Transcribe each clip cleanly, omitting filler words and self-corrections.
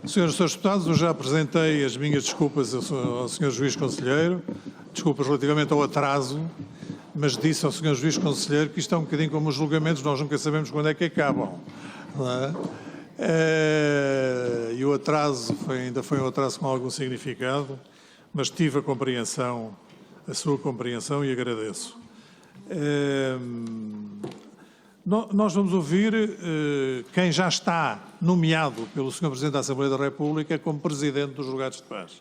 Senhores deputados, eu já apresentei as minhas desculpas ao Sr. Juiz Conselheiro, desculpas relativamente ao atraso, mas disse ao Sr. Juiz Conselheiro que isto é um bocadinho como os julgamentos, nós nunca sabemos quando é que acabam. Não é? E o atraso ainda foi um atraso com algum significado, mas tive a compreensão, a sua compreensão e agradeço. Nós vamos ouvir quem já está nomeado pelo Sr. Presidente da Assembleia da República como Presidente dos Julgados de Paz.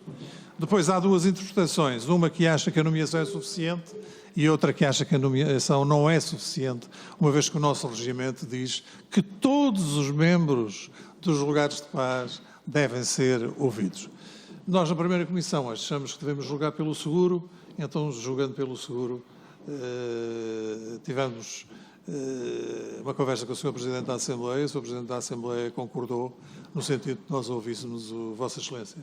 Depois há duas interpretações, uma que acha que a nomeação é suficiente e outra que acha que a nomeação não é suficiente, uma vez que o nosso regimento diz que todos os membros dos Julgados de Paz devem ser ouvidos. Nós, na primeira comissão, achamos que devemos julgar pelo seguro, então, julgando pelo seguro, tivemos uma conversa com o Sr. Presidente da Assembleia. O Sr. Presidente da Assembleia concordou no sentido de nós ouvíssemos Vossa Excelência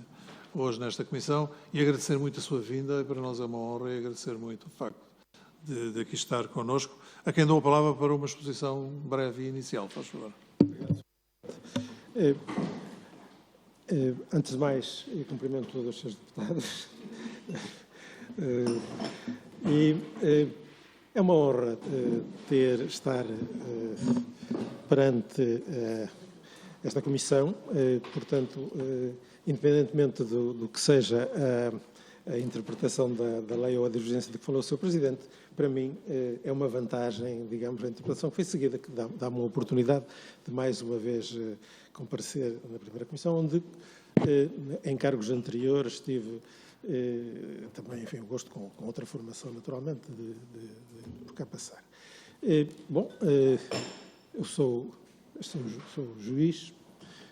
hoje nesta comissão e agradecer muito a sua vinda. Para nós é uma honra e agradecer muito o facto de aqui estar connosco. A quem dou a palavra para uma exposição breve e inicial, faz favor. Obrigado. Antes de mais, cumprimento todos os seus deputados. É uma honra estar perante esta comissão, portanto, independentemente do que seja a interpretação da lei ou a divergência de que falou o Sr. Presidente, para mim é uma vantagem, digamos, a interpretação que foi seguida, que dá-me uma oportunidade de mais uma vez comparecer na primeira comissão, onde em cargos anteriores tive também, enfim, o gosto com outra formação, naturalmente, de por cá passar. Eu sou juiz,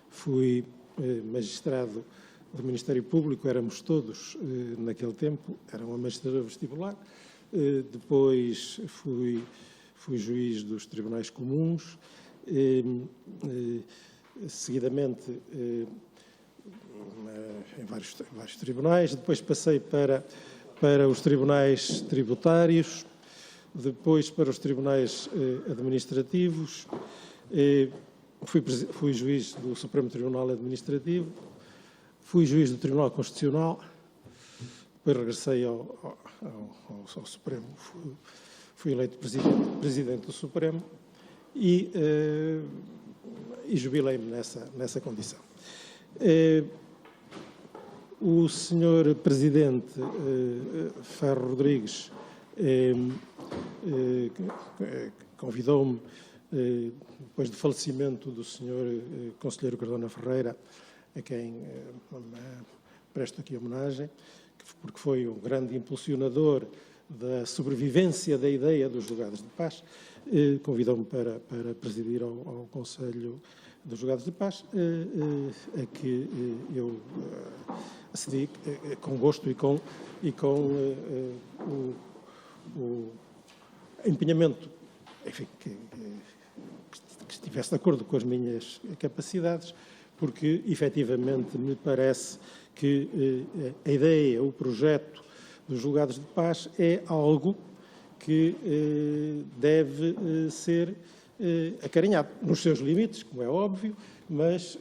fui magistrado do Ministério Público, éramos todos, naquele tempo, era uma magistratura vestibular, depois fui juiz dos Tribunais Comuns, seguidamente em vários tribunais, depois passei para os tribunais tributários, depois para os tribunais administrativos, fui juiz do Supremo Tribunal Administrativo, fui juiz do Tribunal Constitucional, depois regressei ao Supremo, fui eleito presidente do Supremo e jubilei-me nessa condição. O Sr. Presidente Ferro Rodrigues convidou-me, depois do falecimento do Sr. Conselheiro Cardona Ferreira, a quem presto aqui homenagem, porque foi um grande impulsionador da sobrevivência da ideia dos Julgados de Paz, convidou-me para presidir ao Conselho dos Julgados de Paz, a que eu acedi com gosto e com o empenhamento, enfim, que estivesse de acordo com as minhas capacidades, porque, efetivamente, me parece que a ideia, o projeto dos Julgados de Paz é algo que deve ser acarinhado, nos seus limites, como é óbvio, mas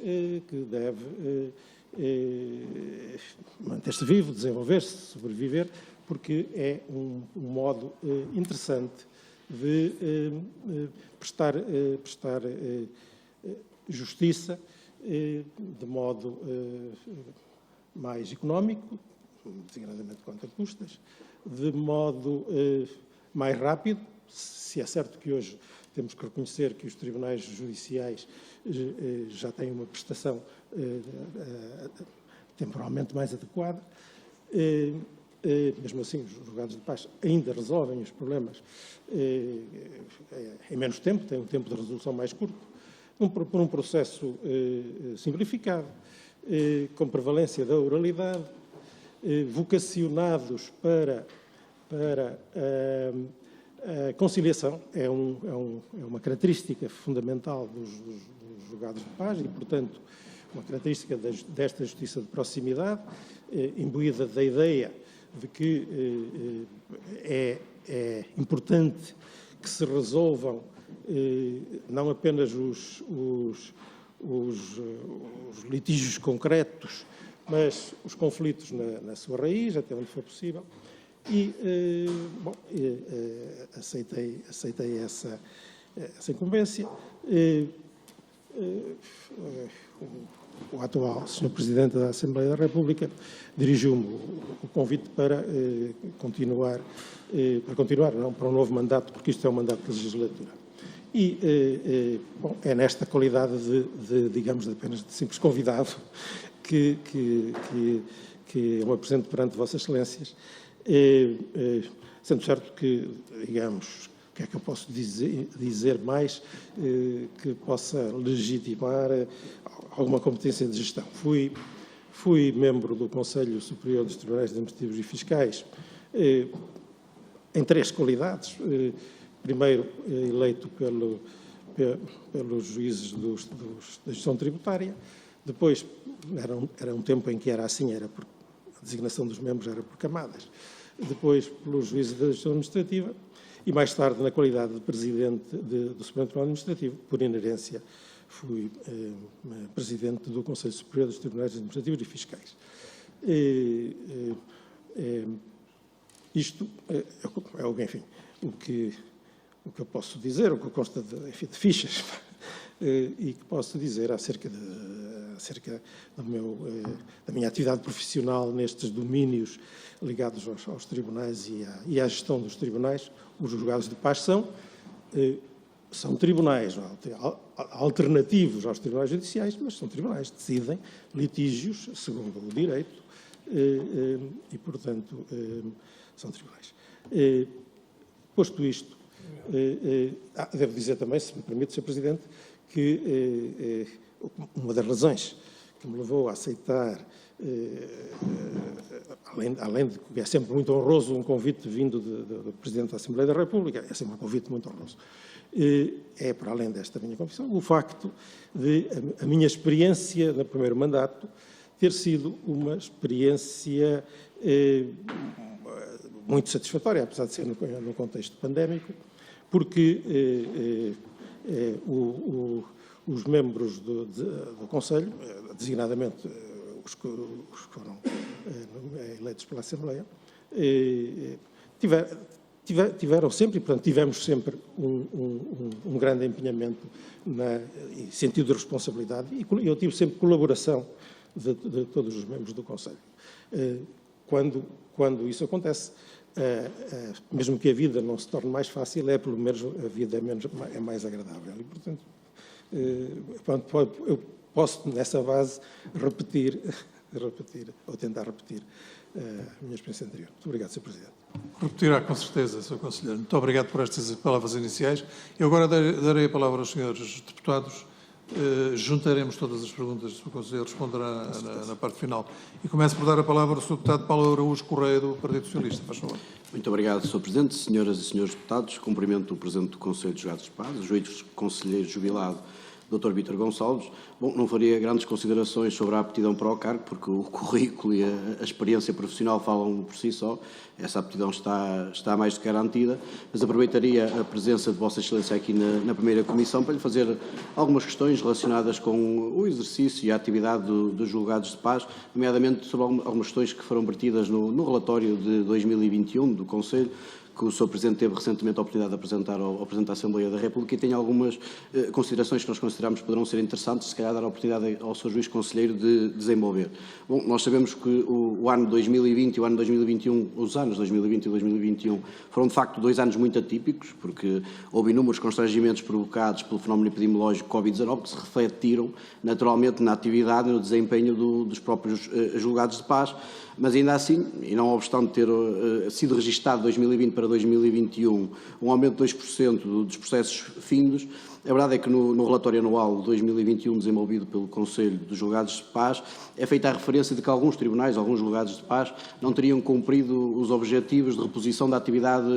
que deve manter-se vivo, desenvolver-se, sobreviver, porque é um modo interessante de prestar justiça de modo mais económico, designadamente quanto a custas, de modo mais rápido. Se é certo que hoje temos que reconhecer que os tribunais judiciais já têm uma prestação temporalmente mais adequada, mesmo assim os julgados de paz ainda resolvem os problemas em menos tempo, têm um tempo de resolução mais curto, por um processo simplificado, com prevalência da oralidade, vocacionados para a conciliação. É uma característica fundamental dos julgados de paz e, portanto, uma característica desta justiça de proximidade, imbuída da ideia de que é importante que se resolvam não apenas os litígios concretos, mas os conflitos na sua raiz, até onde for possível. E, aceitei essa incumbência. O atual Sr. Presidente da Assembleia da República dirigiu-me o convite para continuar, para um novo mandato, porque isto é um mandato de legislatura. E, é nesta qualidade digamos, apenas de simples convidado que eu me apresento perante Vossas Excelências, sendo certo que, digamos, o que é que eu posso dizer mais que possa legitimar alguma competência de gestão. Fui membro do Conselho Superior dos Tribunais Administrativos e Fiscais em 3 qualidades. Primeiro, eleito pelos juízes da gestão tributária. Depois, era um tempo em que era assim, a designação dos membros era por camadas. Depois, pelos juízes da gestão administrativa. E mais tarde, na qualidade de Presidente do Supremo Tribunal Administrativo, por inerência, fui Presidente do Conselho Superior dos Tribunais Administrativos e Fiscais. Isto é, enfim, o que eu posso dizer, o que consta de fichas, e que posso dizer acerca da minha atividade profissional nestes domínios ligados aos tribunais e à gestão dos tribunais. Os julgados de paz são tribunais alternativos aos tribunais judiciais, mas são tribunais, decidem litígios segundo o direito e, portanto, são tribunais. Posto isto, devo dizer também, se me permite, Sr. Presidente, que uma das razões que me levou a aceitar, além de que é sempre muito honroso um convite vindo do Presidente da Assembleia da República, é sempre um convite muito honroso, é, para além desta minha confissão, o facto de a minha experiência no primeiro mandato ter sido uma experiência muito satisfatória, apesar de ser no contexto pandémico, porque os membros do Conselho, designadamente os que foram eleitos pela Assembleia, tiveram sempre, e portanto tivemos sempre um grande empenhamento e sentido de responsabilidade, e eu tive sempre colaboração de todos os membros do Conselho. Quando isso acontece, mesmo que a vida não se torne mais fácil, pelo menos a vida é mais agradável. E, portanto, eu posso, nessa base, repetir ou tentar repetir a minha experiência anterior. Muito obrigado, Sr. Presidente. Repetirá com certeza, Sr. Conselheiro. Muito obrigado por estas palavras iniciais. Eu agora darei a palavra aos senhores deputados. Juntaremos todas as perguntas, o Sr. Conselheiro responderá na parte final. E começo por dar a palavra ao Sr. Deputado Paulo Araújo Correia, do Partido Socialista. Faz favor. Muito obrigado, Sr. Presidente. Senhoras e senhores deputados, cumprimento o Presidente do Conselho de Julgados de Paz, o juiz conselheiro jubilado, Dr. Vítor Gonçalves. Bom, não faria grandes considerações sobre a aptidão para o cargo, porque o currículo e a experiência profissional falam por si só. Essa aptidão está mais do que garantida, mas aproveitaria a presença de Vossa Excelência aqui na primeira comissão para lhe fazer algumas questões relacionadas com o exercício e a atividade dos julgados de paz, nomeadamente sobre algumas questões que foram vertidas no relatório de 2021 do Conselho, que o Sr. Presidente teve recentemente a oportunidade de apresentar ao Presidente da Assembleia da República, e tem algumas considerações que nós consideramos que poderão ser interessantes, se calhar dar a oportunidade ao Sr. Juiz Conselheiro de desenvolver. Bom, nós sabemos que o ano 2020 e o ano 2021, os anos 2020 e 2021, foram de facto 2 anos muito atípicos, porque houve inúmeros constrangimentos provocados pelo fenómeno epidemiológico Covid-19 que se refletiram naturalmente na atividade e no desempenho dos próprios julgados de paz, mas ainda assim, e não obstante ter sido registado 2020 para 2021 um aumento de 2% dos processos findos, a verdade é que no relatório anual de 2021 desenvolvido pelo Conselho dos Julgados de Paz é feita a referência de que alguns tribunais, alguns julgados de paz, não teriam cumprido os objetivos de reposição da atividade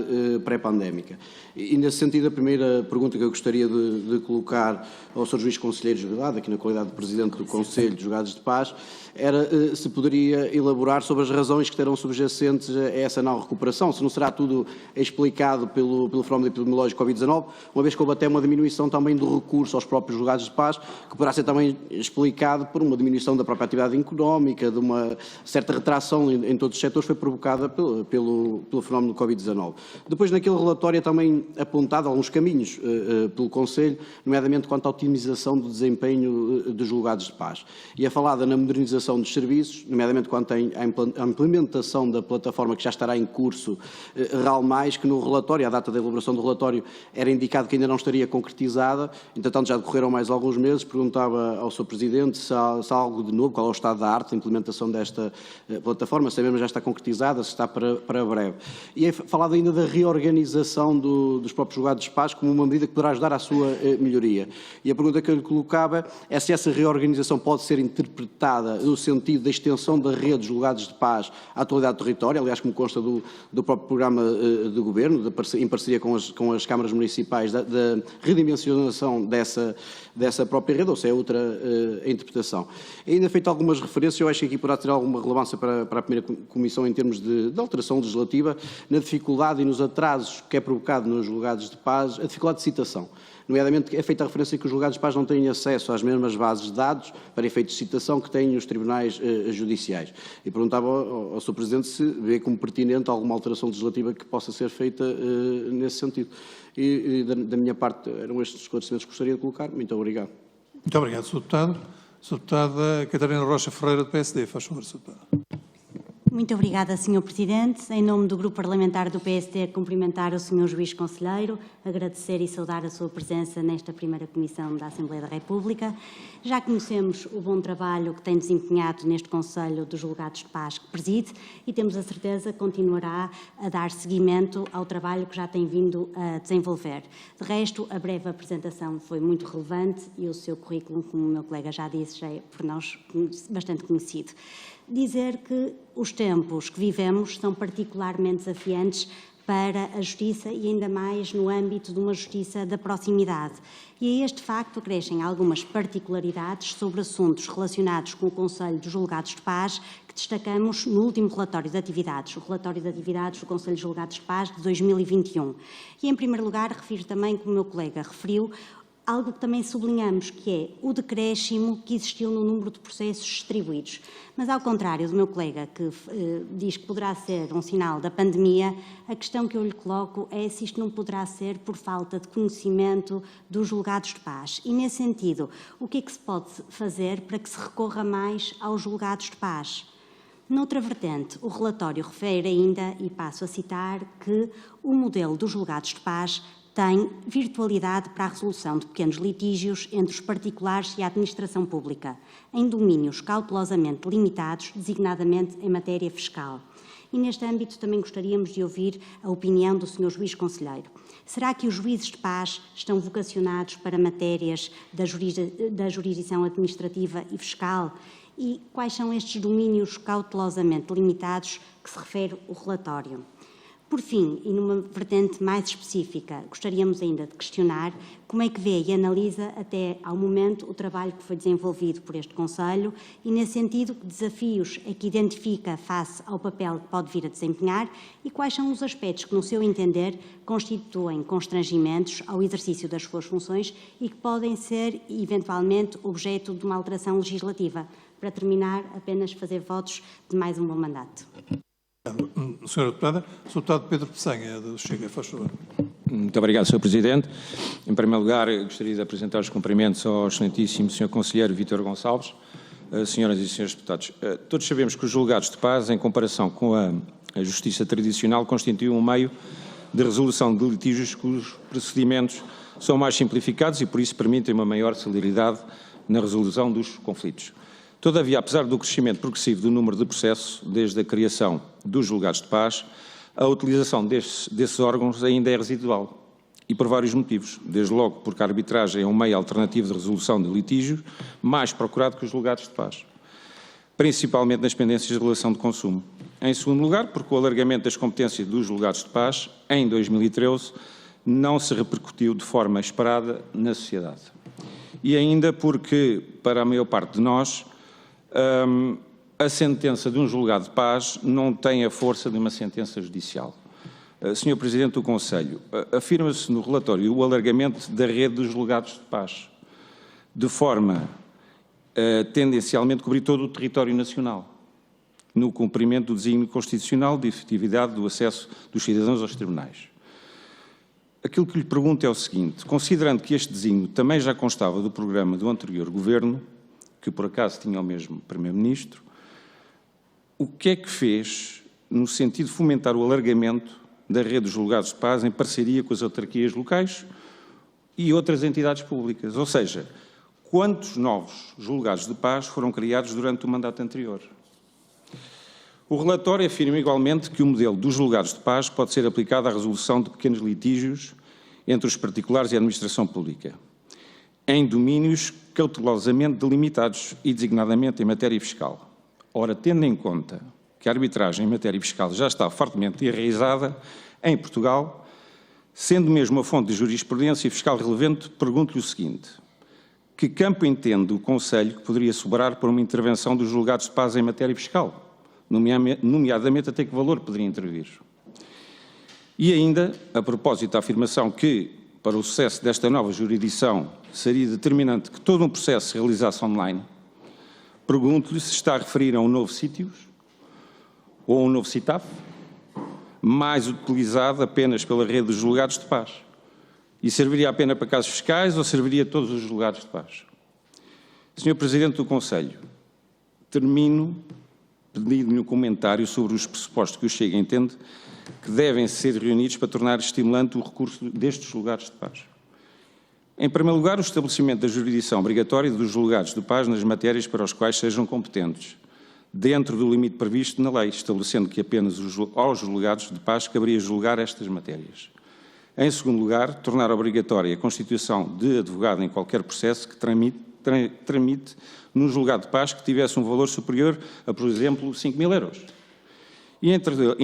pré-pandémica. E nesse sentido, a primeira pergunta que eu gostaria de colocar ao Sr. Juiz Conselheiro Jubilado, aqui na qualidade de Presidente do Conselho dos Julgados de Paz, era se poderia elaborar sobre as razões que terão subjacentes a essa não recuperação, se não será tudo explicado pelo fenómeno epidemiológico Covid-19, uma vez que houve até uma diminuição também do recurso aos próprios julgados de paz, que poderá ser também explicado por uma diminuição da própria atividade económica, de uma certa retração em todos os setores, foi provocada pelo fenómeno Covid-19. Depois, naquele relatório é também apontado alguns caminhos pelo Conselho, nomeadamente quanto à otimização do desempenho dos julgados de paz. E é falada na modernização dos serviços, nomeadamente quanto à implementação da plataforma que já estará em curso, RAL+, que no relatório, a data da elaboração do relatório, era indicado que ainda não estaria concretizada, entretanto já decorreram mais alguns meses. Perguntava ao Sr. Presidente se há algo de novo, qual é o estado da arte da implementação desta plataforma, se a mesma já está concretizada, se está para breve. E é falado ainda da reorganização dos próprios julgados de paz como uma medida que poderá ajudar à sua melhoria. E a pergunta que eu lhe colocava é se essa reorganização pode ser interpretada no sentido da extensão da rede de julgados de paz à atualidade do território, aliás, como consta do próprio programa de governo, em parceria com as câmaras municipais, da redimensionação dessa própria rede, ou se é outra interpretação. Ainda feito algumas referências, eu acho que aqui poderá ter alguma relevância para a primeira comissão em termos de alteração legislativa, na dificuldade e nos atrasos que é provocado nos julgados de paz, a dificuldade de citação. Nomeadamente, é feita a referência que os julgados de paz não têm acesso às mesmas bases de dados para efeitos de citação que têm os tribunais judiciais. E perguntava ao Sr. Presidente se vê como pertinente alguma alteração legislativa que possa ser feita nesse sentido. E da minha parte, eram estes esclarecimentos que gostaria de colocar. Muito obrigado. Muito obrigado, Sr. Deputado. Sra. Deputada Catarina Rocha Ferreira, do PSD. Faz favor, Sra. Deputada. Muito obrigada, Sr. Presidente. Em nome do Grupo Parlamentar do PSD, cumprimentar o Sr. Juiz Conselheiro, agradecer e saudar a sua presença nesta primeira Comissão da Assembleia da República. Já conhecemos o bom trabalho que tem desempenhado neste Conselho dos Julgados de Paz que preside e temos a certeza que continuará a dar seguimento ao trabalho que já tem vindo a desenvolver. De resto, a breve apresentação foi muito relevante e o seu currículo, como o meu colega já disse, já é por nós bastante conhecido. Dizer que os tempos que vivemos são particularmente desafiantes para a justiça e ainda mais no âmbito de uma justiça da proximidade. E a este facto acrescem algumas particularidades sobre assuntos relacionados com o Conselho dos Julgados de Paz que destacamos no último relatório de atividades, o relatório de atividades do Conselho dos Julgados de Paz de 2021. E em primeiro lugar refiro também, como o meu colega referiu, algo que também sublinhamos, que é o decréscimo que existiu no número de processos distribuídos. Mas, ao contrário do meu colega, que diz que poderá ser um sinal da pandemia, a questão que eu lhe coloco é se isto não poderá ser por falta de conhecimento dos julgados de paz. E, nesse sentido, o que é que se pode fazer para que se recorra mais aos julgados de paz? Noutra vertente, o relatório refere ainda, e passo a citar, que o modelo dos julgados de paz tem virtualidade para a resolução de pequenos litígios entre os particulares e a administração pública, em domínios cautelosamente limitados, designadamente em matéria fiscal. E neste âmbito também gostaríamos de ouvir a opinião do Sr. Juiz Conselheiro. Será que os juízes de paz estão vocacionados para matérias da jurisdição administrativa e fiscal? E quais são estes domínios cautelosamente limitados que se refere o relatório? Por fim, e numa vertente mais específica, gostaríamos ainda de questionar como é que vê e analisa até ao momento o trabalho que foi desenvolvido por este Conselho e, nesse sentido, que desafios é que identifica face ao papel que pode vir a desempenhar e quais são os aspectos que, no seu entender, constituem constrangimentos ao exercício das suas funções e que podem ser, eventualmente, objeto de uma alteração legislativa. Para terminar, apenas fazer votos de mais um bom mandato. Senhora Deputada, Sr. Deputado Pedro Peçanha, do Chega, faz favor. Muito obrigado, Sr. Presidente. Em primeiro lugar, gostaria de apresentar os cumprimentos ao excelentíssimo Sr. Conselheiro Vítor Gonçalves, senhoras e senhores deputados. Todos sabemos que os julgados de paz, em comparação com a justiça tradicional, constituem um meio de resolução de litígios cujos procedimentos são mais simplificados e, por isso, permitem uma maior celeridade na resolução dos conflitos. Todavia, apesar do crescimento progressivo do número de processos, desde a criação dos julgados de paz, a utilização desses órgãos ainda é residual, e por vários motivos. Desde logo porque a arbitragem é um meio alternativo de resolução de litígios mais procurado que os julgados de paz, principalmente nas pendências de relação de consumo. Em segundo lugar, porque o alargamento das competências dos julgados de paz, em 2013, não se repercutiu de forma esperada na sociedade. E ainda porque, para a maior parte de nós, a sentença de um julgado de paz não tem a força de uma sentença judicial. Senhor Presidente do Conselho, afirma-se no relatório o alargamento da rede dos julgados de paz, de forma a tendencialmente cobrir todo o território nacional, no cumprimento do desígnio constitucional de efetividade do acesso dos cidadãos aos tribunais. Aquilo que lhe pergunto é o seguinte, considerando que este desígnio também já constava do programa do anterior Governo, que por acaso tinha o mesmo Primeiro-Ministro, o que é que fez no sentido de fomentar o alargamento da rede dos julgados de paz em parceria com as autarquias locais e outras entidades públicas? Ou seja, quantos novos julgados de paz foram criados durante o mandato anterior? O relatório afirma igualmente que o modelo dos julgados de paz pode ser aplicado à resolução de pequenos litígios entre os particulares e a administração pública, em domínios cautelosamente delimitados e designadamente em matéria fiscal. Ora, tendo em conta que a arbitragem em matéria fiscal já está fortemente enraizada em Portugal, sendo mesmo uma fonte de jurisprudência fiscal relevante, pergunto-lhe o seguinte: que campo entende o Conselho que poderia sobrar por uma intervenção dos julgados de paz em matéria fiscal? Nomeadamente, até que valor poderia intervir? E ainda, a propósito da afirmação que, para o sucesso desta nova jurisdição, seria determinante que todo um processo se realizasse online, pergunto-lhe se está a referir a um novo sítio ou a um novo CITAF, mais utilizado apenas pela rede dos julgados de paz. E serviria apenas para casos fiscais ou serviria a todos os julgados de paz? Senhor Presidente do Conselho, termino pedindo-lhe um comentário sobre os pressupostos que o Chega entende que devem ser reunidos para tornar estimulante o recurso destes julgados de paz. Em primeiro lugar, o estabelecimento da jurisdição obrigatória dos julgados de paz nas matérias para os quais sejam competentes, dentro do limite previsto na lei, estabelecendo que apenas aos julgados de paz caberia julgar estas matérias. Em segundo lugar, tornar obrigatória a constituição de advogado em qualquer processo que tramite num julgado de paz que tivesse um valor superior a, por exemplo, 5.000 euros. E, em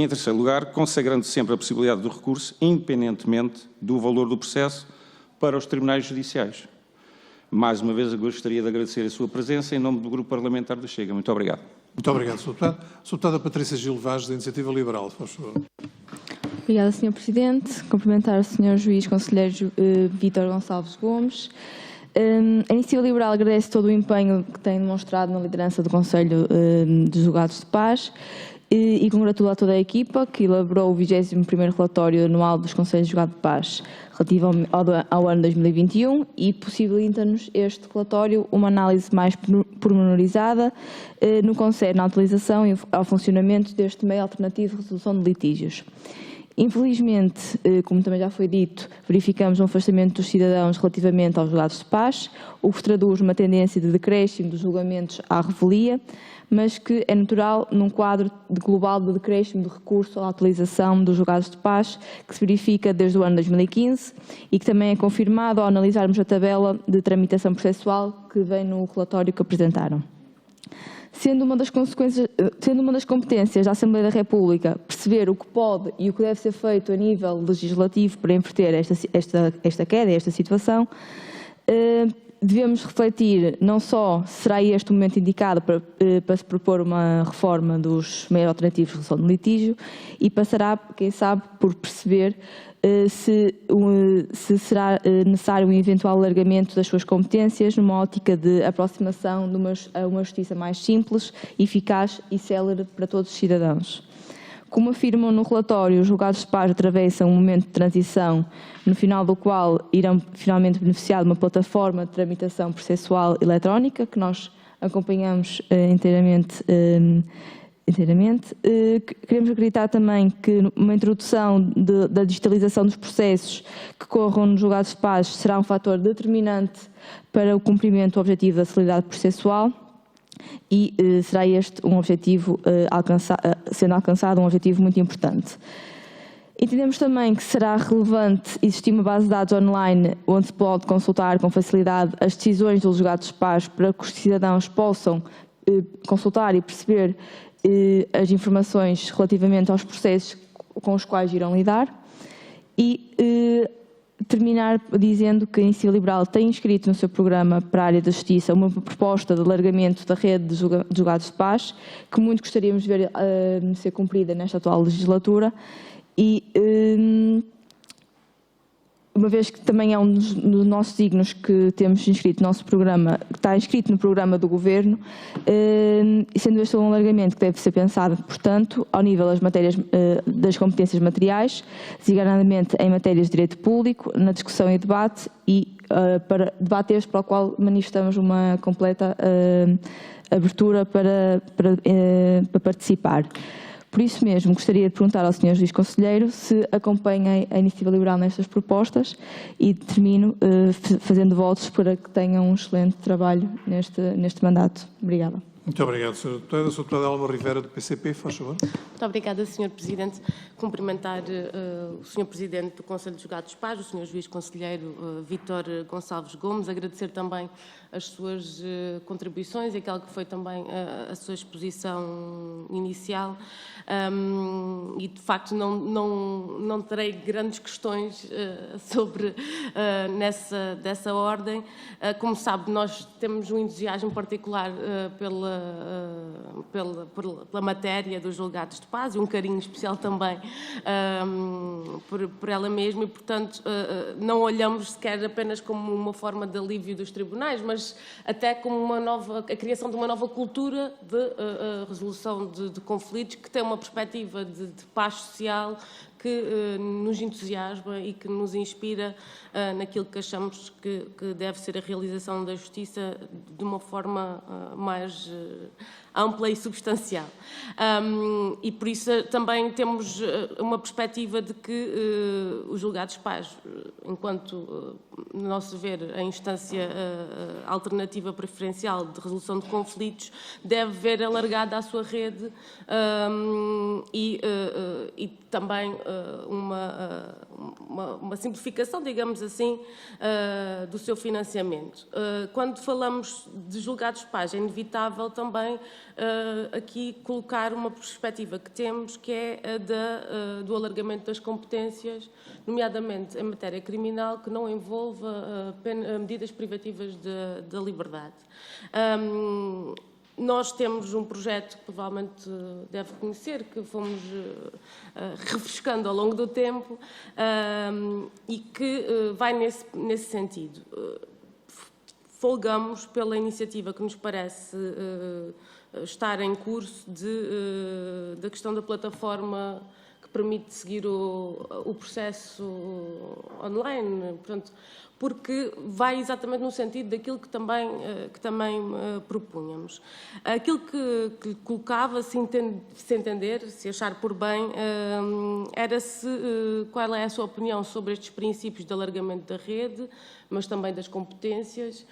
terceiro lugar, consagrando sempre a possibilidade do recurso, independentemente do valor do processo, para os tribunais judiciais. Mais uma vez, eu gostaria de agradecer a sua presença em nome do Grupo Parlamentar do Chega. Muito obrigado. Muito obrigado, Sr. Deputado. Sra. Deputada Patrícia Gil Vaz, da Iniciativa Liberal, por favor. Obrigada, Sr. Presidente. Cumprimentar o Sr. Juiz Conselheiro Vítor Gonçalves Gomes. A Iniciativa Liberal agradece todo o empenho que tem demonstrado na liderança do Conselho dos Julgados de Paz e congratula toda a equipa que elaborou o 21º relatório anual dos Conselhos de Julgado de Paz relativo ao ano 2021 e possibilita-nos este relatório uma análise mais pormenorizada no que concerne à utilização e ao funcionamento deste meio alternativo de resolução de litígios. Infelizmente, como também já foi dito, verificamos um afastamento dos cidadãos relativamente aos julgados de paz, o que traduz uma tendência de decréscimo dos julgamentos à revelia, mas que é natural num quadro global de decréscimo de recurso à utilização dos julgados de paz, que se verifica desde o ano 2015 e que também é confirmado ao analisarmos a tabela de tramitação processual que vem no relatório que apresentaram. Sendo uma das competências da Assembleia da República perceber o que pode e o que deve ser feito a nível legislativo para inverter esta queda, esta situação, devemos refletir não só será este o momento indicado para se propor uma reforma dos meios alternativos de resolução de litígio e passará, quem sabe, por perceber se será necessário um eventual alargamento das suas competências numa ótica de aproximação a uma justiça mais simples, eficaz e célere para todos os cidadãos. Como afirmam no relatório, os julgados de paz atravessam um momento de transição, no final do qual irão finalmente beneficiar de uma plataforma de tramitação processual eletrónica, que nós acompanhamos inteiramente. Queremos acreditar também que uma introdução da digitalização dos processos que corram nos julgados de paz será um fator determinante para o cumprimento do objetivo da celeridade processual e será este um objetivo sendo alcançado um objetivo muito importante. Entendemos também que será relevante existir uma base de dados online onde se pode consultar com facilidade as decisões dos julgados de paz para que os cidadãos possam consultar e perceber as informações relativamente aos processos com os quais irão lidar e terminar dizendo que a Iniciativa Liberal tem inscrito no seu programa para a área da justiça uma proposta de alargamento da rede de julgados de paz que muito gostaríamos de ver ser cumprida nesta atual legislatura E uma vez que também é um dos nossos signos que temos inscrito no nosso programa, que está inscrito no programa do Governo, e sendo este um alargamento que deve ser pensado, portanto, ao nível das matérias, das competências materiais, designadamente em matérias de direito público, na discussão e debate, e para debate este para o qual manifestamos uma completa abertura para participar. Por isso mesmo, gostaria de perguntar ao Sr. Juiz Conselheiro se acompanha a Iniciativa Liberal nestas propostas e termino fazendo votos para que tenham um excelente trabalho neste mandato. Obrigada. Muito obrigado, Sra. Deputada. A Sra. Deputada Alma Rivera, do PCP, faz favor. Muito obrigada, Sr. Presidente. Cumprimentar o Sr. Presidente do Conselho de Julgados de Paz, o Sr. Juiz Conselheiro Vítor Gonçalves Gomes, agradecer também as suas contribuições e aquela que foi também a sua exposição inicial. E, de facto, não terei grandes questões sobre dessa ordem. Como sabe, nós temos um entusiasmo particular pela matéria dos julgados de paz e um carinho especial também por ela mesma e, portanto, não olhamos sequer apenas como uma forma de alívio dos tribunais, mas até como a criação de uma nova cultura de resolução de conflitos que tem uma perspectiva de paz social que nos entusiasma e que nos inspira naquilo que achamos que deve ser a realização da justiça de uma forma mais ampla e substancial. E por isso também temos uma perspectiva de que os julgados de paz, enquanto, no nosso ver, a instância alternativa preferencial de resolução de conflitos, deve ver alargada a sua rede e também uma simplificação, digamos assim, do seu financiamento. Quando falamos de julgados de paz, é inevitável também aqui colocar uma perspectiva que temos, que é a do alargamento das competências, nomeadamente em matéria criminal, que não envolva medidas privativas da liberdade. Nós temos um projeto que provavelmente deve conhecer, que fomos refrescando ao longo do tempo e que vai nesse sentido. Folgamos pela iniciativa que nos parece estar em curso da questão da plataforma que permite seguir o processo online, portanto, porque vai exatamente no sentido daquilo que também propunhamos. Aquilo que colocava, se entender, se achar por bem, era qual é a sua opinião sobre estes princípios de alargamento da rede, mas também das competências,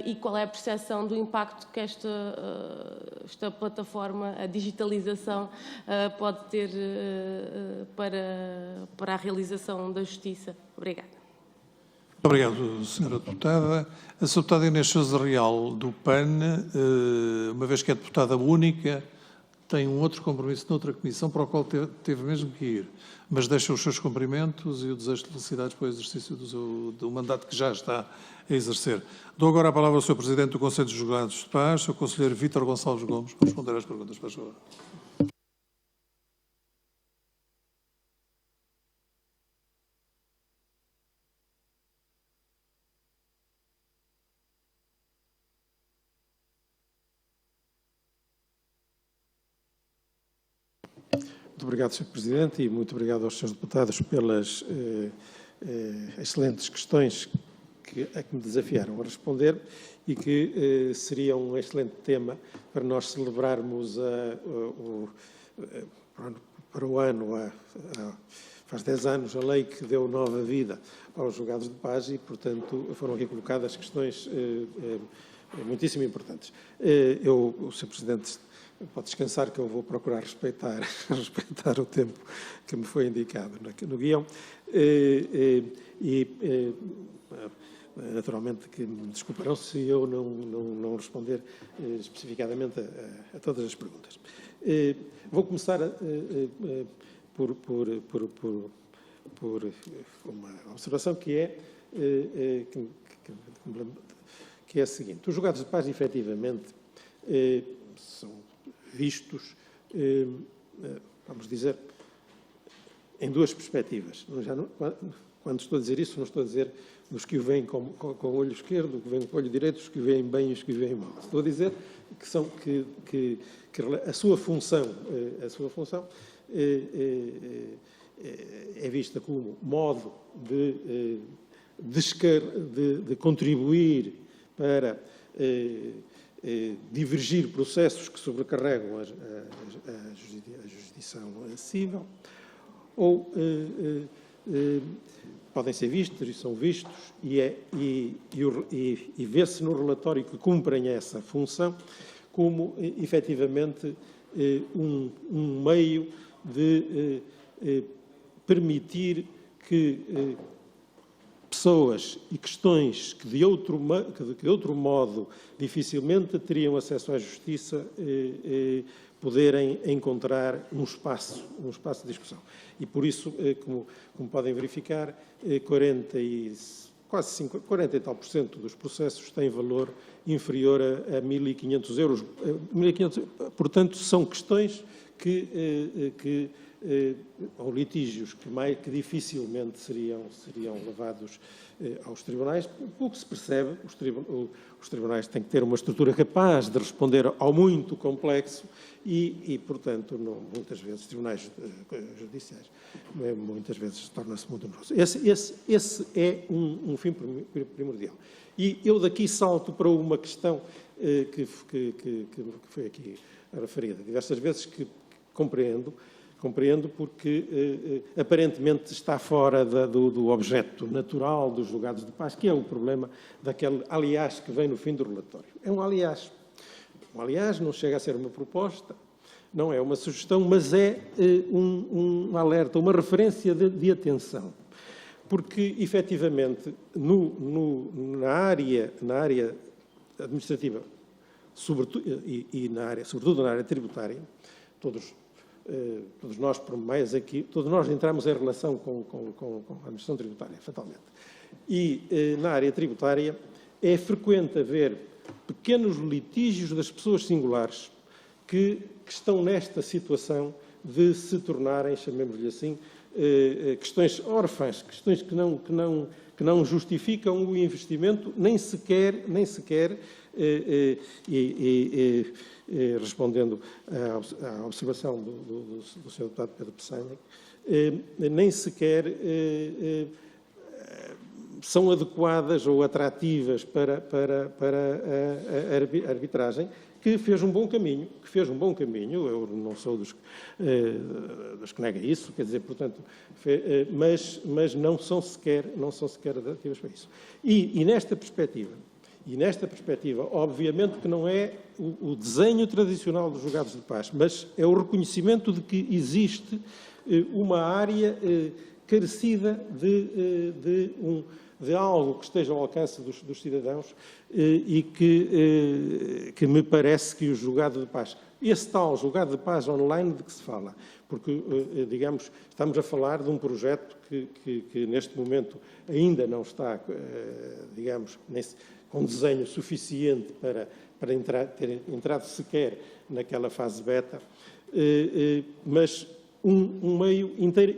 e qual é a percepção do impacto que esta plataforma, a digitalização, pode ter para a realização da justiça. Obrigada. Muito obrigado, Sra. Deputada. A Sra. Deputada Inês Sousa Real, do PAN, uma vez que é deputada única, tem um outro compromisso noutra comissão para o qual teve mesmo que ir, mas deixa os seus cumprimentos e o desejo de felicidades para o exercício do mandato que já está a exercer. Dou agora a palavra ao Sr. Presidente do Conselho de Julgados de Paz, Sr. Conselheiro Vítor Gonçalves Gomes, para responder às perguntas. Por favor. Muito obrigado, Sr. Presidente, e muito obrigado aos Srs. Deputados pelas excelentes questões a que me desafiaram a responder e que seria um excelente tema para nós celebrarmos para o ano, faz 10 anos, a lei que deu nova vida aos julgados de paz e, portanto, foram aqui colocadas questões muitíssimo importantes. O Sr. Presidente pode descansar que eu vou procurar respeitar o tempo que me foi indicado no guião naturalmente que me desculparão se eu não responder especificadamente a todas as perguntas. Vou começar por uma observação que é a seguinte. Os julgados de paz, efetivamente, são vistos, vamos dizer, em duas perspectivas. Quando estou a dizer isso, não estou a dizer dos que o veem com o olho esquerdo, que veem com o olho direito, os que o veem bem e os que o veem mal. Estou a dizer que a sua função é vista como modo de contribuir para divergir processos que sobrecarregam a jurisdição civil, ou podem ser vistos e são vistos, e vê-se no relatório que cumprem essa função como, efetivamente, um meio de permitir que pessoas e questões que de outro modo dificilmente teriam acesso à justiça poderem encontrar um espaço de discussão. E por isso, como podem verificar, 40 e tal % dos processos têm valor inferior a 1.500 euros. 1.500, portanto, são questões ou litígios que dificilmente seriam levados aos tribunais. O que se percebe, os tribunais têm que ter uma estrutura capaz de responder ao muito complexo e portanto, muitas vezes, os tribunais judiciais, muitas vezes, torna-se muito numeroso. Esse é um fim primordial. E eu daqui salto para uma questão que foi aqui referida diversas vezes, que compreendo porque aparentemente está fora do objeto natural dos julgados de paz, que é o problema daquele aliás que vem no fim do relatório. É um aliás. Um aliás não chega a ser uma proposta, não é uma sugestão, mas é um alerta, uma referência de atenção. Porque, efetivamente, na área administrativa, sobretudo na área tributária, todos nós, por mais aqui, todos nós entramos em relação com a administração tributária, fatalmente. E na área tributária é frequente haver pequenos litígios das pessoas singulares que estão nesta situação de se tornarem, chamemos-lhe assim, questões órfãs, questões que não justificam o investimento, nem sequer respondendo à observação do Sr. Deputado Pedro Pessanha, nem sequer são adequadas ou atrativas para a arbitragem, que fez um bom caminho, eu não sou dos que nega isso, quer dizer, portanto, mas não são sequer atrativas para isso. E nesta perspectiva, obviamente que não é o desenho tradicional dos julgados de paz, mas é o reconhecimento de que existe uma área carecida de algo que esteja ao alcance dos cidadãos e que me parece que o julgado de paz, esse tal julgado de paz online de que se fala, porque, digamos, estamos a falar de um projeto que neste momento ainda não está, digamos, com desenho suficiente para ter entrado sequer naquela fase beta, mas um meio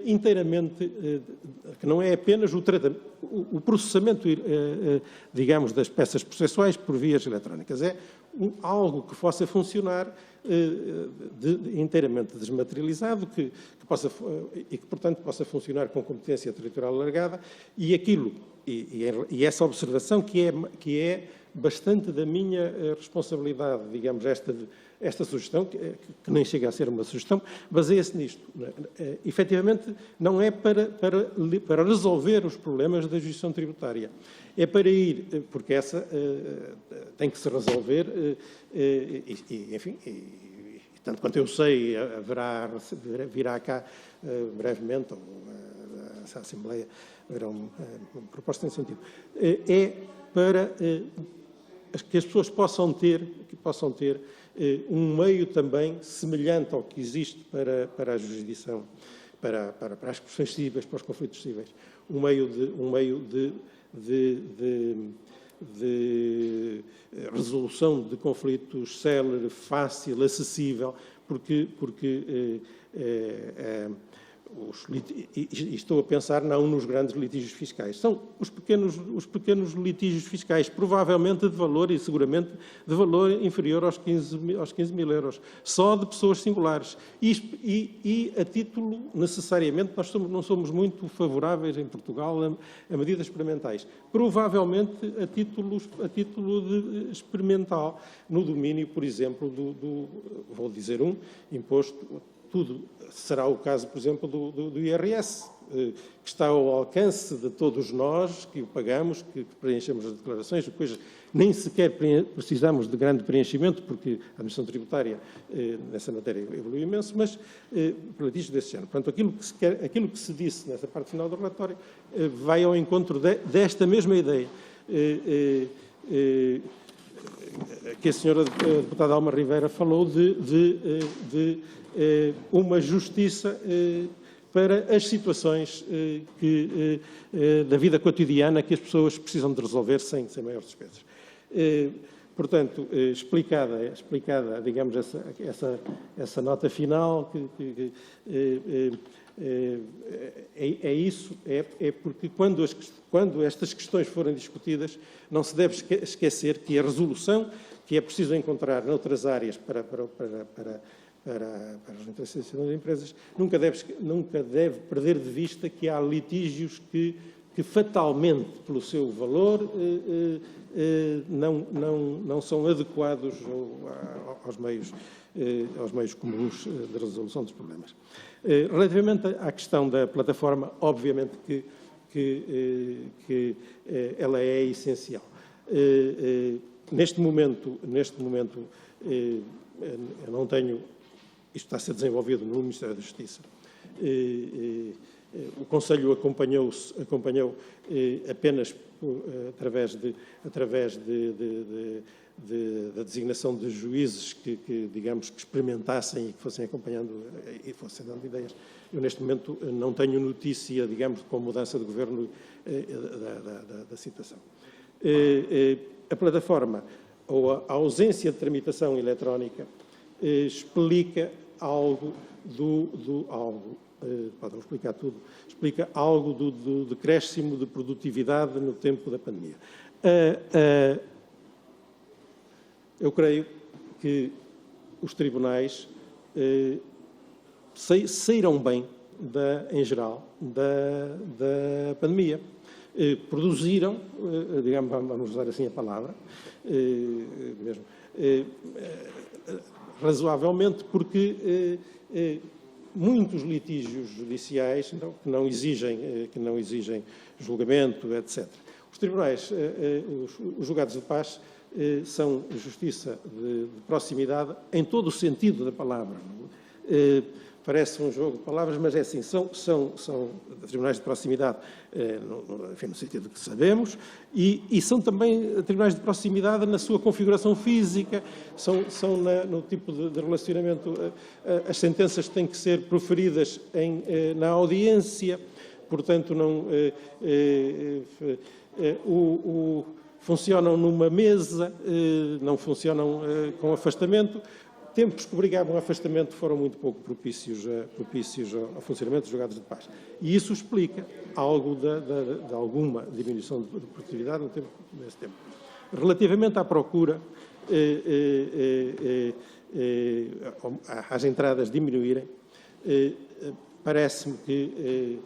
inteiramente, que não é apenas o processamento, digamos, das peças processuais por vias eletrónicas, é algo que possa funcionar inteiramente desmaterializado, que portanto, possa funcionar com competência territorial alargada, e essa observação que é bastante da minha responsabilidade, digamos, esta sugestão, que nem chega a ser uma sugestão, baseia-se nisto. Efetivamente, não é para resolver os problemas da jurisdição tributária. É para ir, porque essa tem que se resolver, enfim, tanto quanto eu sei, virá cá brevemente, ou essa Assembleia, haverá uma proposta nesse sentido. É para que as pessoas possam ter um meio também semelhante ao que existe para a jurisdição, para as questões cíveis, para os conflitos cíveis, um meio de resolução de conflitos célere, fácil, acessível, porque e estou a pensar não nos grandes litígios fiscais, são os pequenos litígios fiscais, provavelmente de valor e seguramente de valor inferior aos 15 mil euros, só de pessoas singulares. E a título, necessariamente, nós não somos muito favoráveis em Portugal a medidas experimentais, provavelmente a título de experimental, no domínio, por exemplo, vou dizer imposto. Tudo será o caso, por exemplo, do IRS, que está ao alcance de todos nós, que o pagamos, que preenchemos as declarações, depois nem sequer precisamos de grande preenchimento, porque a administração tributária nessa matéria evoluiu imenso, mas litígios desse género. Portanto, aquilo que se disse nessa parte final do relatório vai ao encontro desta mesma ideia que a senhora deputada Alma Rivera falou de uma justiça para as situações da vida cotidiana que as pessoas precisam de resolver sem maiores despesas. Portanto, explicada, digamos, essa nota final, é isso, porque quando estas questões forem discutidas, não se deve esquecer que a resolução que é preciso encontrar noutras áreas para as interesses das empresas, nunca deve perder de vista que há litígios que fatalmente, pelo seu valor, não são adequados aos meios comuns de resolução dos problemas. Relativamente à questão da plataforma, obviamente que ela é essencial. Neste momento, eu não tenho. Isto está a ser desenvolvido no Ministério da Justiça. O Conselho acompanhou apenas através da designação de juízes que, digamos, que experimentassem e que fossem acompanhando e fossem dando ideias. Eu, neste momento, não tenho notícia, digamos, com a mudança de governo da situação. A plataforma ou a ausência de tramitação eletrónica explica algo podem explicar tudo, explica algo do decréscimo de produtividade no tempo da pandemia. Eu creio que os tribunais saíram bem, em geral, da pandemia. Produziram, digamos, vamos usar assim a palavra, mesmo, razoavelmente, porque muitos litígios judiciais que não exigem julgamento, etc. Os tribunais, os julgados de paz, são justiça de proximidade em todo o sentido da palavra. Parece um jogo de palavras, mas é assim, são tribunais de proximidade, enfim, no sentido que sabemos, e são também tribunais de proximidade na sua configuração física, são no tipo de relacionamento. As sentenças têm que ser proferidas na audiência, portanto, funcionam numa mesa, não funcionam com afastamento. Tempos que obrigavam ao afastamento foram muito pouco propícios ao funcionamento dos julgados de paz. E isso explica algo de alguma diminuição de produtividade nesse tempo. Relativamente à procura, às entradas diminuírem, parece-me que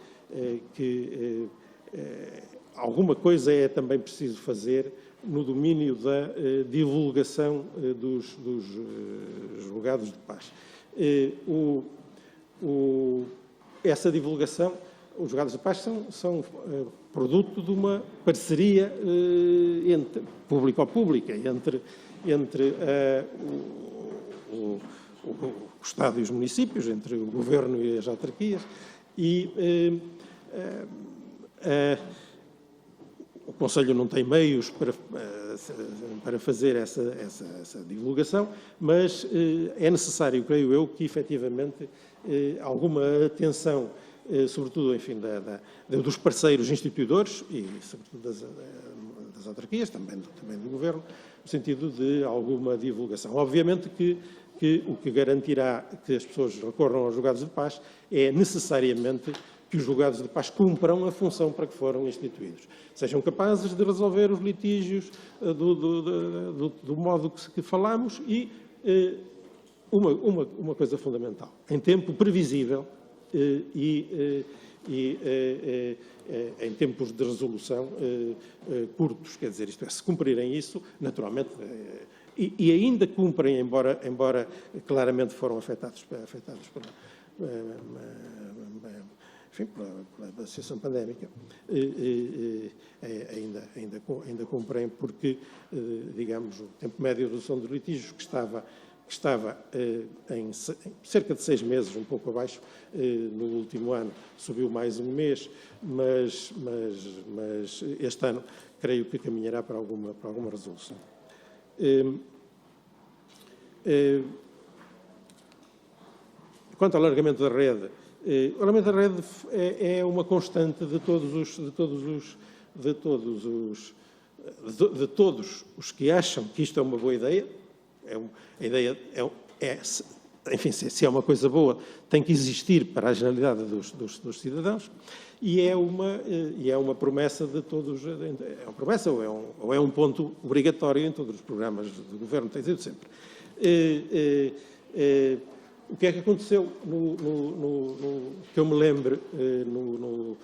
alguma coisa é também preciso fazer no domínio da divulgação dos julgados de paz. Essa divulgação, os julgados de paz são produto de uma parceria público-pública entre o Estado e os municípios, entre o Governo e as autarquias, e o Conselho não tem meios para fazer essa divulgação, mas é necessário, creio eu, que efetivamente alguma atenção, sobretudo, enfim, dos parceiros instituidores e, sobretudo, das autarquias, também do Governo, no sentido de alguma divulgação. Obviamente que que o que garantirá que as pessoas recorram aos julgados de paz é necessariamente que os julgados de paz cumpram a função para que foram instituídos. Sejam capazes de resolver os litígios do modo que falamos e uma coisa fundamental, em tempo previsível e em tempos de resolução curtos, quer dizer, isto é, se cumprirem isso, naturalmente, e ainda cumprem, embora claramente foram afetados pela situação pandémica, ainda cumprem porque, digamos, o tempo médio de resolução dos litígios que estava em cerca de 6 meses, um pouco abaixo, no último ano subiu mais um mês, mas este ano creio que caminhará para alguma resolução. Quanto ao alargamento da rede, o alargamento da rede é uma constante de todos os que acham que isto é uma boa ideia. Enfim, se é uma coisa boa, tem que existir para a generalidade dos cidadãos e é uma promessa de todos. É uma promessa ou é um ponto obrigatório em todos os programas do Governo, tem sido sempre. O que é que aconteceu, que eu me lembre, no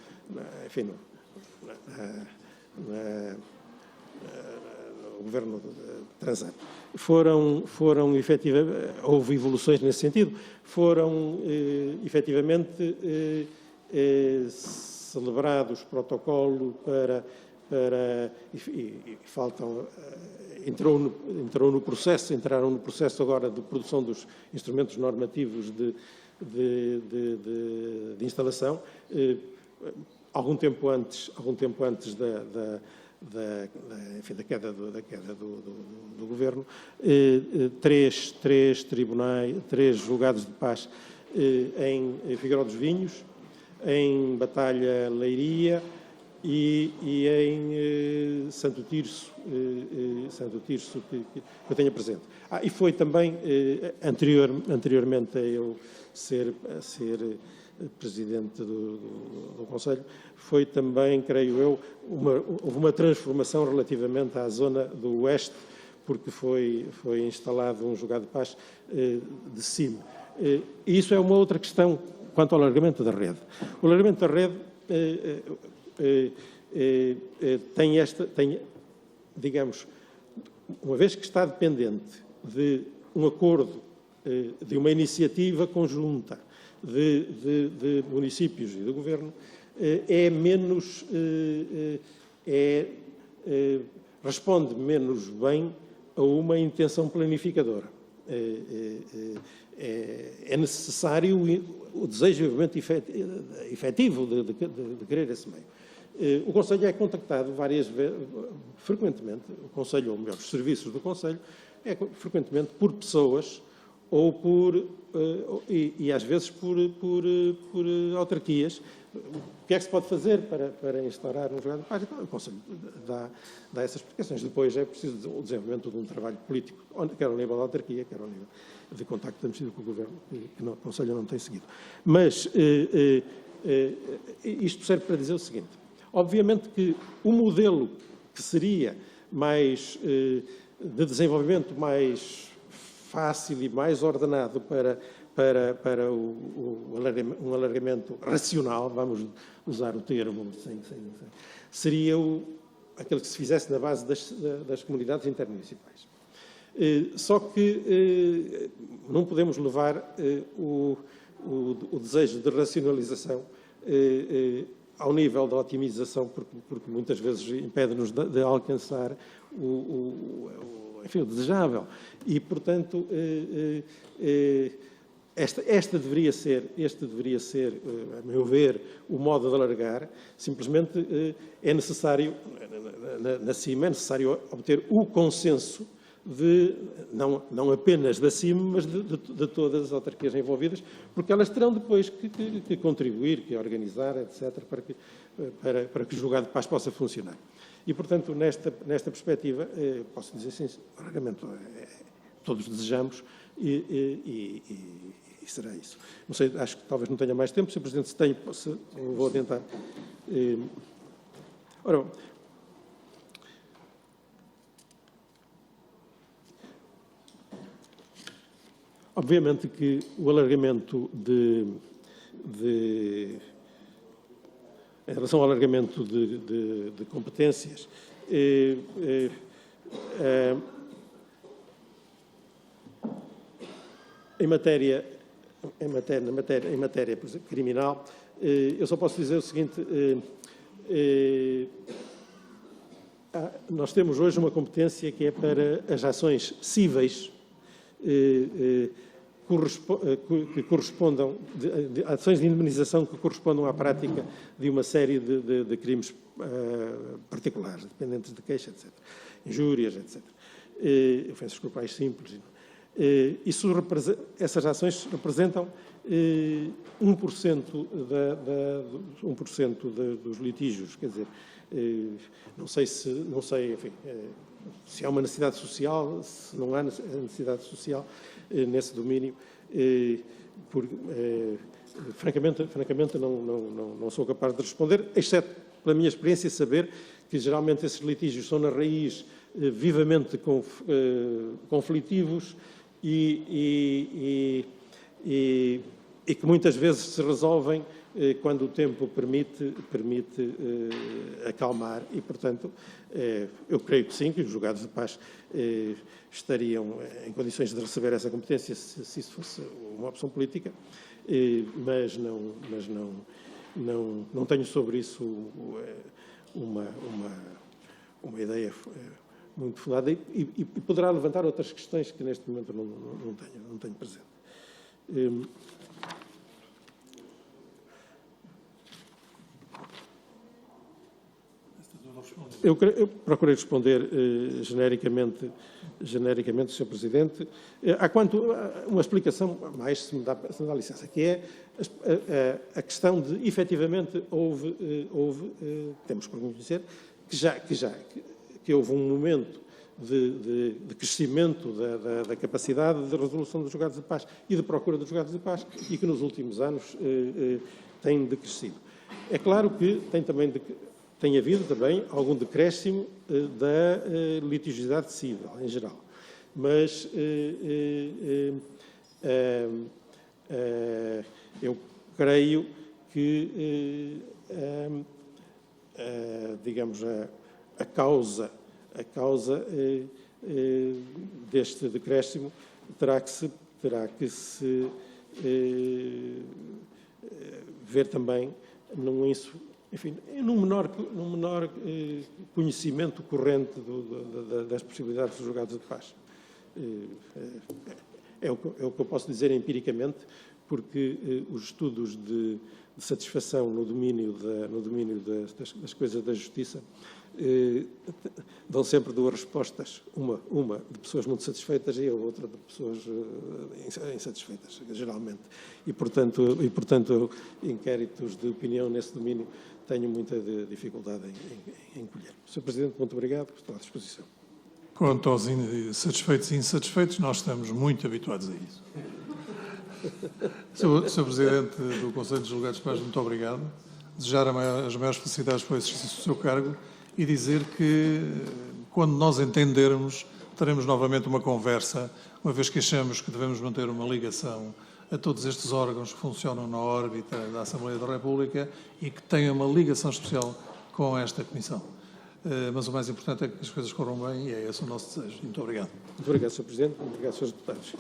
governo transante? Foram efetivamente, houve evoluções nesse sentido, foram efetivamente celebrados protocolo entraram no processo agora de produção dos instrumentos normativos de instalação, algum tempo antes da queda do Governo, 3 julgados de paz em Figueiró dos Vinhos, em Batalha Leiria e em Santo Tirso, que eu tenho presente. E foi também, anteriormente a eu ser Presidente do Conselho, foi também, creio eu, houve uma transformação relativamente à zona do Oeste, porque foi instalado um julgado de paz de cima. E isso é uma outra questão quanto ao alargamento da rede. O alargamento da rede digamos, uma vez que está dependente de um acordo, de uma iniciativa conjunta de municípios e do Governo, responde menos bem a uma intenção planificadora. É necessário o desejo efetivo de querer esse meio. O Conselho é contactado várias vezes, frequentemente, o Conselho, ou melhor, os serviços do Conselho, frequentemente por pessoas ou e às vezes por autarquias. O que é que se pode fazer para instaurar um julgado de paz? O Conselho dá essas explicações. Depois é preciso o desenvolvimento de um trabalho político, quer ao nível da autarquia, quer ao nível de contacto que temos tido com o Governo, que o Conselho não tem seguido. Mas isto serve para dizer o seguinte. Obviamente que o modelo que seria mais de desenvolvimento mais fácil e mais ordenado para um alargamento racional, vamos usar o termo, seria aquele que se fizesse na base das comunidades intermunicipais. Só que não podemos levar o desejo de racionalização ao nível da otimização, porque muitas vezes impede-nos de alcançar o desejável. E, portanto, este deveria ser, a meu ver, o modo de alargar. Simplesmente é necessário, na CIM, é necessário obter o consenso não apenas da CIM, mas de todas as autarquias envolvidas, porque elas terão depois que contribuir, que organizar, etc., para que o julgado de paz possa funcionar. E, portanto, nesta perspectiva, posso dizer sim, o alargamento todos desejamos, e será isso. Não sei, acho que talvez não tenha mais tempo. Sr. Presidente, se tenho, vou adiantar. Ora, obviamente que o alargamento em relação ao alargamento de competências, em matéria por exemplo, criminal, eu só posso dizer o seguinte: nós temos hoje uma competência que é para as ações cíveis que correspondam, ações de indemnização que correspondam à prática de uma série de crimes particulares, dependentes de queixa, etc. Injúrias, etc. Ofensas corporais simples. Essas ações representam 1% dos litígios, quer dizer, não sei, enfim, se há uma necessidade social, se não há necessidade social nesse domínio, francamente não sou capaz de responder, exceto pela minha experiência saber que geralmente esses litígios são na raiz vivamente conflitivos e que muitas vezes se resolvem quando o tempo permite acalmar e, portanto, eu creio que sim, que os julgados de paz estariam em condições de receber essa competência se isso fosse uma opção política, mas não tenho sobre isso uma ideia muito fundada e poderá levantar outras questões que neste momento não tenho presente. Eu procurei responder genericamente, Sr. Presidente. Há uma explicação mais, se me dá licença, que é a questão de, efetivamente, temos que reconhecer que houve um momento de crescimento da capacidade de resolução dos julgados de paz e de procura dos julgados de paz e que nos últimos anos tem decrescido. É claro que tem havido também algum decréscimo da litigiosidade civil, em geral. Mas eu creio que, digamos, a causa deste decréscimo terá que se ver também num menor conhecimento corrente das possibilidades dos julgados de paz. É o que eu posso dizer empiricamente, porque os estudos de satisfação no domínio das coisas da justiça dão sempre duas respostas, uma de pessoas muito satisfeitas e a outra de pessoas insatisfeitas, geralmente. E, portanto, inquéritos de opinião nesse domínio tenho muita dificuldade em colher. Sr. Presidente, muito obrigado, estou à disposição. Quanto aos satisfeitos e insatisfeitos, nós estamos muito habituados a isso. Sr. Presidente do Conselho de Julgados de Paz, muito obrigado. Desejar as maiores felicidades para o exercício do seu cargo e dizer que, quando nós entendermos, teremos novamente uma conversa, uma vez que achamos que devemos manter uma ligação a todos estes órgãos que funcionam na órbita da Assembleia da República e que tenham uma ligação especial com esta Comissão. Mas o mais importante é que as coisas corram bem e é esse o nosso desejo. Muito obrigado. Muito obrigado, Sr. Presidente. Muito obrigado, Srs. Deputados.